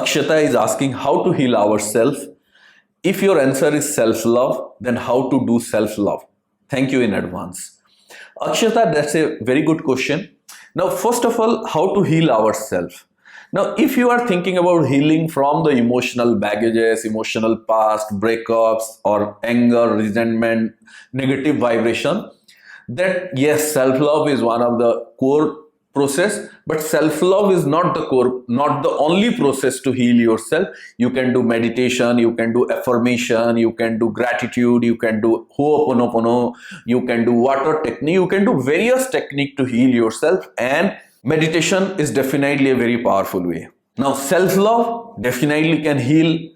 Akshata is asking how to heal ourselves. If your answer is self-love, then how to do self-love? Thank you in advance. Akshata, that's a very good question. Now, first of all, how to heal ourselves? Now, if you are thinking about healing from the emotional baggages, emotional past, breakups, or anger, resentment, negative vibration, that yes, self-love is one of the core process, but self-love is not the core, not the only process to heal yourself. You can do meditation, you can do affirmation, you can do gratitude, you can do ho'oponopono, you can do water technique, you can do various techniques to heal yourself, and meditation is definitely a very powerful way. Now, self-love definitely can heal,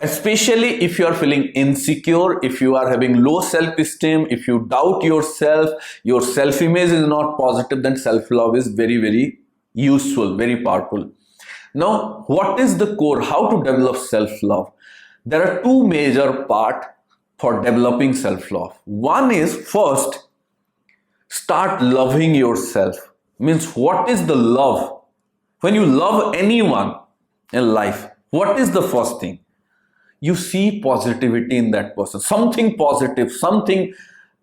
especially if you are feeling insecure, if you are having low self-esteem, if you doubt yourself, your self-image is not positive, then self-love is very, very useful, very powerful. Now, what is the core? How to develop self-love? There are two major parts for developing self-love. One is, first, start loving yourself. Means, what is the love? When you love anyone in life, what is the first thing? You see positivity in that person, something positive, something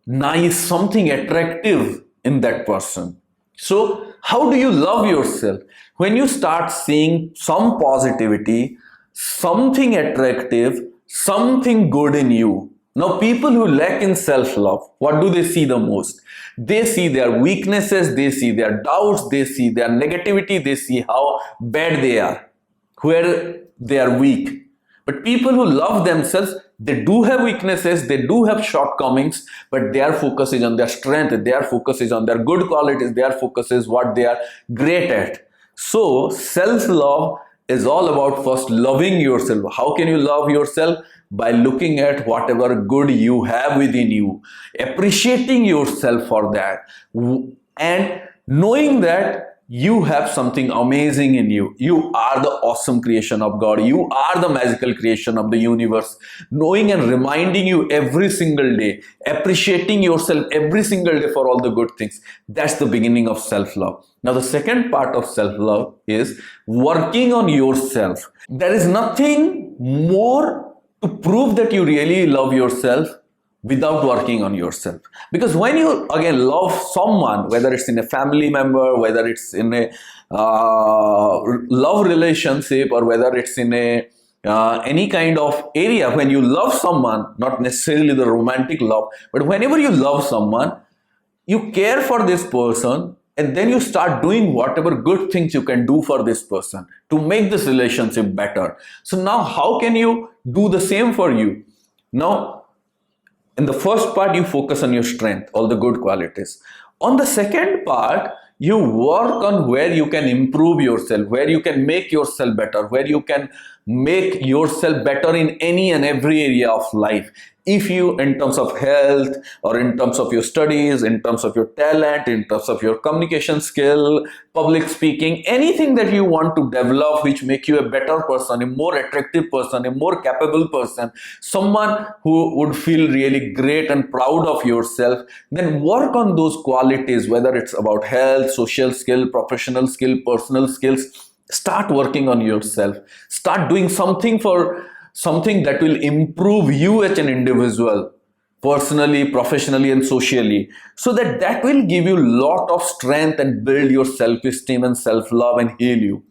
nice, something attractive in that person. So, how do you love yourself? When you start seeing some positivity, something attractive, something good in you. Now, people who lack in self-love, what do they see the most? They see their weaknesses, they see their doubts, they see their negativity, they see how bad they are, where they are weak. But people who love themselves, they do have weaknesses, they do have shortcomings, but their focus is on their strength, their focus is on their good qualities, their focus is what they are great at. So, self-love is all about first loving yourself. How can you love yourself? By looking at whatever good you have within you, appreciating yourself for that, and knowing that you have something amazing in you. You are the awesome creation of God. You are the magical creation of the universe. Knowing and reminding you every single day, appreciating yourself every single day for all the good things. That's the beginning of self-love. Now, the second part of self-love is working on yourself. There is nothing more to prove that you really love yourself without working on yourself. Because when you again love someone, whether it's in a family member, whether it's in a love relationship, or whether it's in a any kind of area, when you love someone, not necessarily the romantic love, but whenever you love someone, you care for this person, and then you start doing whatever good things you can do for this person to make this relationship better. So now how can you do the same for you? Now, in the first part, you focus on your strength, all the good qualities. On the second part, you work on where you can improve yourself, where you can make yourself better, where you can make yourself better in any and every area of life. If you, in terms of health, or in terms of your studies, in terms of your talent, in terms of your communication skill, public speaking, anything that you want to develop which make you a better person, a more attractive person, a more capable person, someone who would feel really great and proud of yourself, then work on those qualities, whether it's about health, social skill, professional skill, personal skills. Start working on yourself. Start doing something that will improve you as an individual, personally, professionally, and socially, so that will give you a lot of strength and build your self-esteem and self-love and heal you.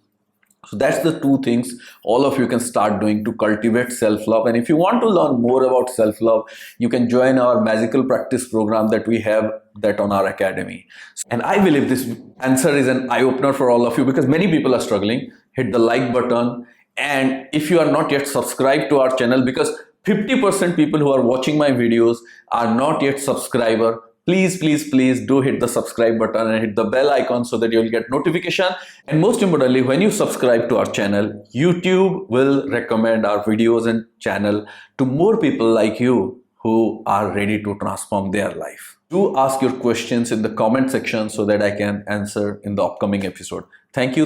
So that's the two things all of you can start doing to cultivate self-love. And if you want to learn more about self-love, you can join our magical practice program that we have that on our academy. And I believe this answer is an eye-opener for all of you, because many people are struggling. Hit the like button. And if you are not yet subscribed to our channel, because 50% people who are watching my videos are not yet subscriber, please do hit the subscribe button and hit the bell icon so that you'll get notification. And most importantly, when you subscribe to our channel, YouTube will recommend our videos and channel to more people like you who are ready to transform their life. Do ask your questions in the comment section so that I can answer in the upcoming episode. Thank you.